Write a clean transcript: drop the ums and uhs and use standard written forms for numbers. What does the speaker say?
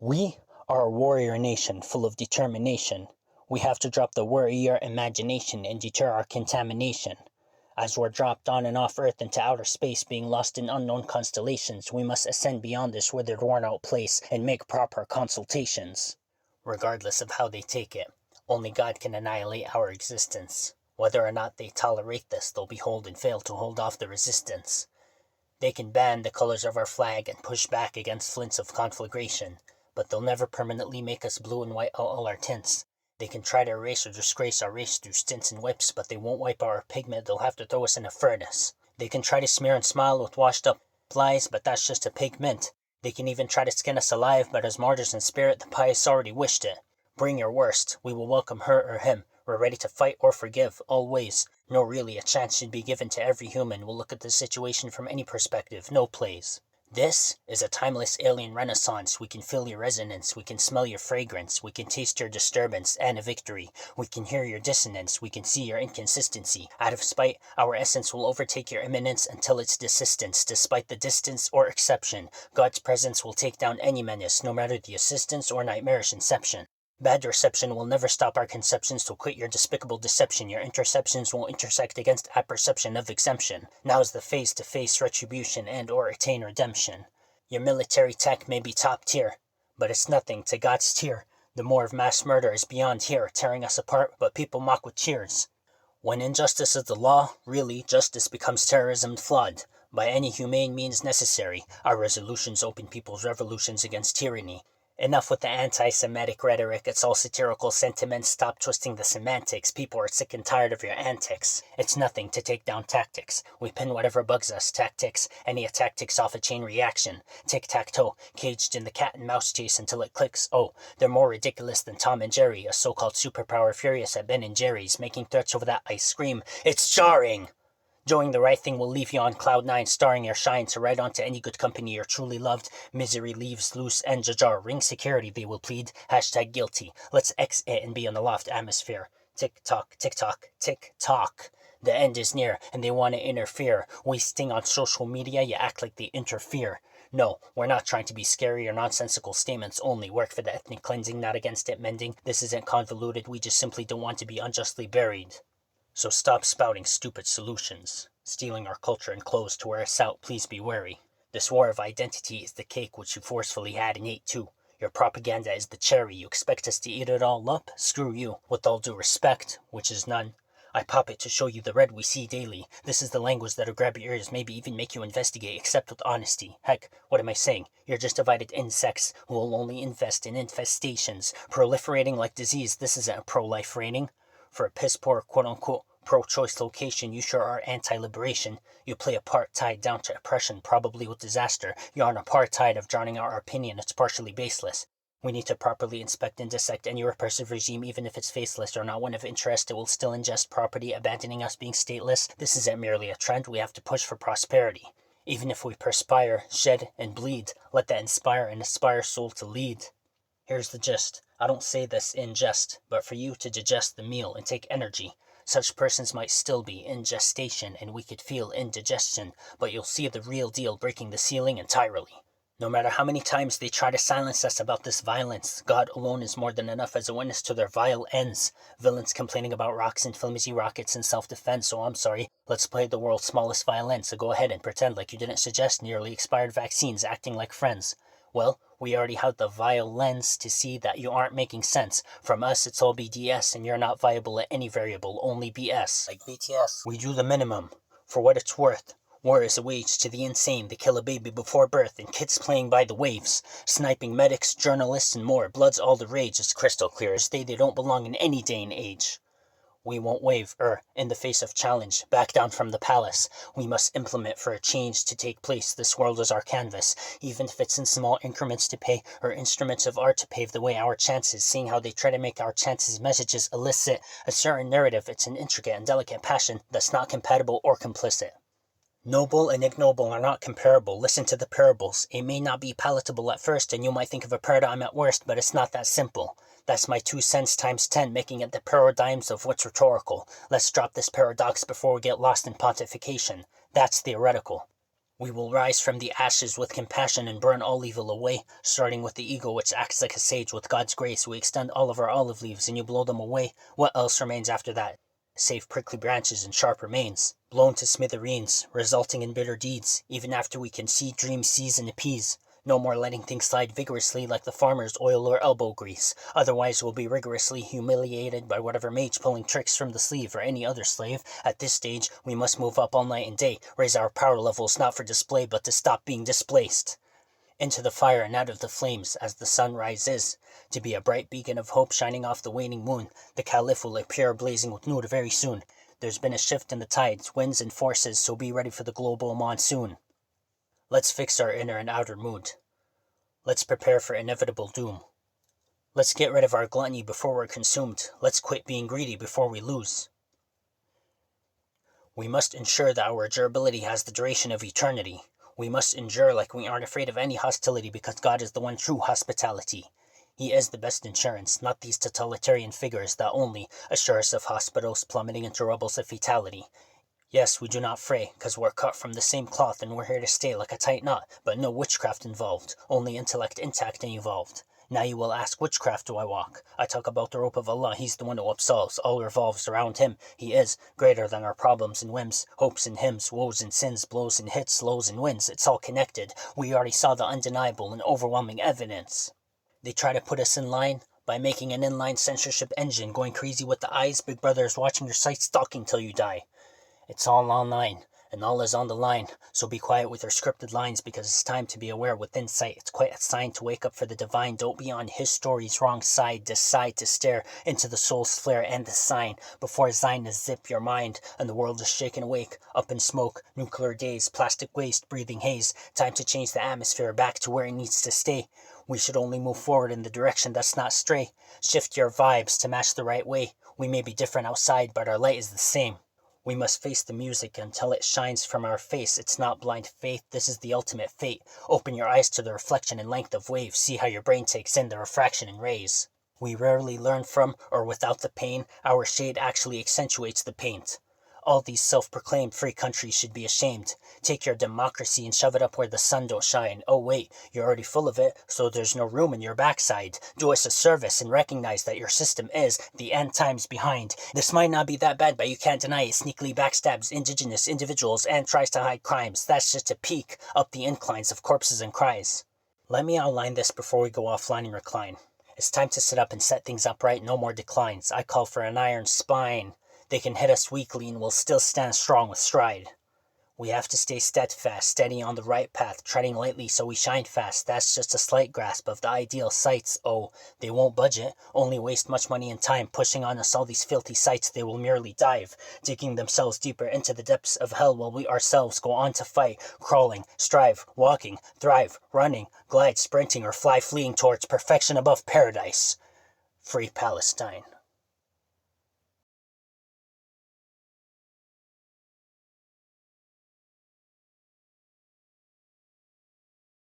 We are a warrior nation full of determination. We have to drop the warrior imagination and deter our contamination. As we're dropped on and off Earth into outer space, being lost in unknown constellations, we must ascend beyond this withered, worn-out place and make proper consultations. Regardless of how they take it, only God can annihilate our existence. Whether or not they tolerate this, they'll behold and fail to hold off the resistance. They can ban the colors of our flag and push back against flints of conflagration, but they'll never permanently make us blue and white out all our tints. They can try to erase or disgrace our race through stints and whips, but they won't wipe our pigment, they'll have to throw us in a furnace. They can try to smear and smile with washed up flies, but that's just a pigment. They can even try to skin us alive, but as martyrs in spirit, the pious already wished it. Bring your worst, we will welcome her or him. We're ready to fight or forgive, always. No, really, a chance should be given to every human. We'll look at the situation from any perspective, no plays. This is a timeless alien renaissance. We can feel your resonance, we can smell your fragrance, we can taste your disturbance and a victory. We can hear your dissonance, we can see your inconsistency. Out of spite, our essence will overtake your imminence until its desistance. Despite the distance or exception, God's presence will take down any menace, no matter the assistance or nightmarish inception. Bad reception will never stop our conceptions, so quit your despicable deception. Your interceptions won't intersect against apperception of exemption. Now is the phase to face retribution and or attain redemption. Your military tech may be top tier, but it's nothing to God's tier. The more of mass murder is beyond here, tearing us apart, but people mock with cheers. When injustice is the law, really, justice becomes terrorism flawed. By any humane means necessary, our resolutions open people's revolutions against tyranny. Enough with the anti-Semitic rhetoric, it's all satirical sentiments, stop twisting the semantics, people are sick and tired of your antics. It's nothing to take down tactics, we pin whatever bugs us, tactics, any attack ticks off a chain reaction. Tic-tac-toe, caged in the cat and mouse chase until it clicks, oh, they're more ridiculous than Tom and Jerry, a so-called superpower furious at Ben and Jerry's, making threats over that ice cream, it's jarring! Doing the right thing will leave you on cloud nine, starring your shine to ride on to any good company you're truly loved. Misery leaves loose and jar. Ring security, they will plead. Hashtag guilty. Let's X it and be on the loft atmosphere. Tick tock, tick tock, tick tock. The end is near and they want to interfere. Wasting on social media, you act like they interfere. No, we're not trying to be scary or nonsensical statements only. Work for the ethnic cleansing, not against it mending. This isn't convoluted, we just simply don't want to be unjustly buried. So stop spouting stupid solutions. Stealing our culture and clothes to wear us out, please be wary. This war of identity is the cake which you forcefully had and ate too. Your propaganda is the cherry, you expect us to eat it all up? Screw you. With all due respect, which is none, I pop it to show you the red we see daily. This is the language that'll grab your ears, maybe even make you investigate, except with honesty. Heck, what am I saying? You're just divided insects who will only invest in infestations. Proliferating like disease, this isn't a pro-life rating. For a piss-poor, quote-unquote, pro-choice location, you sure are anti-liberation. You play a part tied down to oppression, probably with disaster. You're on a apartheid of drowning out our opinion, it's partially baseless. We need to properly inspect and dissect any repressive regime, even if it's faceless or not one of interest. It will still ingest property, abandoning us being stateless. This isn't merely a trend, we have to push for prosperity. Even if we perspire, shed, and bleed, let that inspire and aspire soul to lead. Here's the gist. I don't say this in jest, but for you to digest the meal and take energy. Such persons might still be in gestation and we could feel indigestion, but you'll see the real deal breaking the ceiling entirely. No matter how many times they try to silence us about this violence, God alone is more than enough as a witness to their vile ends. Villains complaining about rocks and flimsy rockets and self-defense, so I'm sorry. Let's play the world's smallest violin, so go ahead and pretend like you didn't suggest nearly expired vaccines acting like friends. Well, we already have the vile lens to see that you aren't making sense. From us, it's all BDS, and you're not viable at any variable, only BS. Like BTS. We do the minimum, for what it's worth. War is a wage to the insane. They kill a baby before birth, and kids playing by the waves. Sniping medics, journalists, and more. Blood's all the rage, it's crystal clear. They don't belong in any day and age. We won't waver, in the face of challenge, back down from the palace. We must implement for a change to take place. This world is our canvas, even if it's in small increments to pay, or instruments of art to pave the way our chances. Seeing how they try to make our chances messages elicit a certain narrative, it's an intricate and delicate passion that's not compatible or complicit. Noble and ignoble are not comparable. Listen to the parables. It may not be palatable at first, and you might think of a paradigm at worst, but it's not that simple. That's my 2 cents times 10, making it the paradigms of what's rhetorical. Let's drop this paradox before we get lost in pontification. That's theoretical. We will rise from the ashes with compassion and burn all evil away, starting with the ego which acts like a sage. With God's grace we extend all of our olive leaves and you blow them away. What else remains after that? Save prickly branches and sharp remains, blown to smithereens, resulting in bitter deeds, even after we can see, dream, seize, and appease. No more letting things slide vigorously like the farmer's oil or elbow grease. Otherwise we'll be rigorously humiliated by whatever mage pulling tricks from the sleeve or any other slave. At this stage, we must move up all night and day, raise our power levels not for display but to stop being displaced. Into the fire and out of the flames as the sun rises, to be a bright beacon of hope shining off the waning moon. The Caliph will appear blazing with noor very soon. There's been a shift in the tides, winds and forces, so be ready for the global monsoon. Let's fix our inner and outer mood. Let's prepare for inevitable doom. Let's get rid of our gluttony before we're consumed. Let's quit being greedy before we lose. We must ensure that our durability has the duration of eternity. We must endure like we aren't afraid of any hostility because God is the one true hospitality. He is the best insurance, not these totalitarian figures that only assure us of hospitals plummeting into rubbles of fatality. Yes, we do not fray, because we're cut from the same cloth and we're here to stay like a tight knot, but no witchcraft involved, only intellect intact and evolved. Now you will ask, which craft do I walk? I talk about the rope of Allah, He's the one who absolves, all revolves around Him. He is greater than our problems and whims, hopes and hymns, woes and sins, blows and hits, lows and wins. It's all connected. We already saw the undeniable and overwhelming evidence. They try to put us in line by making an inline censorship engine, going crazy with the eyes. Big Brother is watching your site, stalking till you die. It's all online, and all is on the line, so be quiet with your scripted lines because it's time to be aware with insight. It's quite a sign to wake up for the divine. Don't be on his story's wrong side. Decide to stare into the soul's flare and the sign before Zionists zip your mind and the world is shaken awake. Up in smoke, nuclear days, plastic waste, breathing haze. Time to change the atmosphere back to where it needs to stay. We should only move forward in the direction that's not stray. Shift your vibes to match the right way. We may be different outside, but our light is the same. We must face the music until it shines from our face. It's not blind faith, this is the ultimate fate. Open your eyes to the reflection and length of waves. See how your brain takes in the refraction and rays. We rarely learn from or without the pain. Our shade actually accentuates the paint. All these self-proclaimed free countries should be ashamed. Take your democracy and shove it up where the sun don't shine. Oh wait, you're already full of it, so there's no room in your backside. Do us a service and recognize that your system is the end times behind. This might not be that bad, but you can't deny it. Sneakily backstabs indigenous individuals and tries to hide crimes. That's just a peek up the inclines of corpses and cries. Let me outline this before we go offline and recline. It's time to sit up and set things up right. No more declines. I call for an iron spine. They can hit us weakly and we'll still stand strong with stride. We have to stay steadfast, steady on the right path, treading lightly so we shine fast. That's just a slight grasp of the ideal sights. Oh, they won't budget, only waste much money and time pushing on us all these filthy sights. They will merely dive, digging themselves deeper into the depths of hell while we ourselves go on to fight, crawling, strive, walking, thrive, running, glide, sprinting, or fly fleeing towards perfection above paradise. Free Palestine.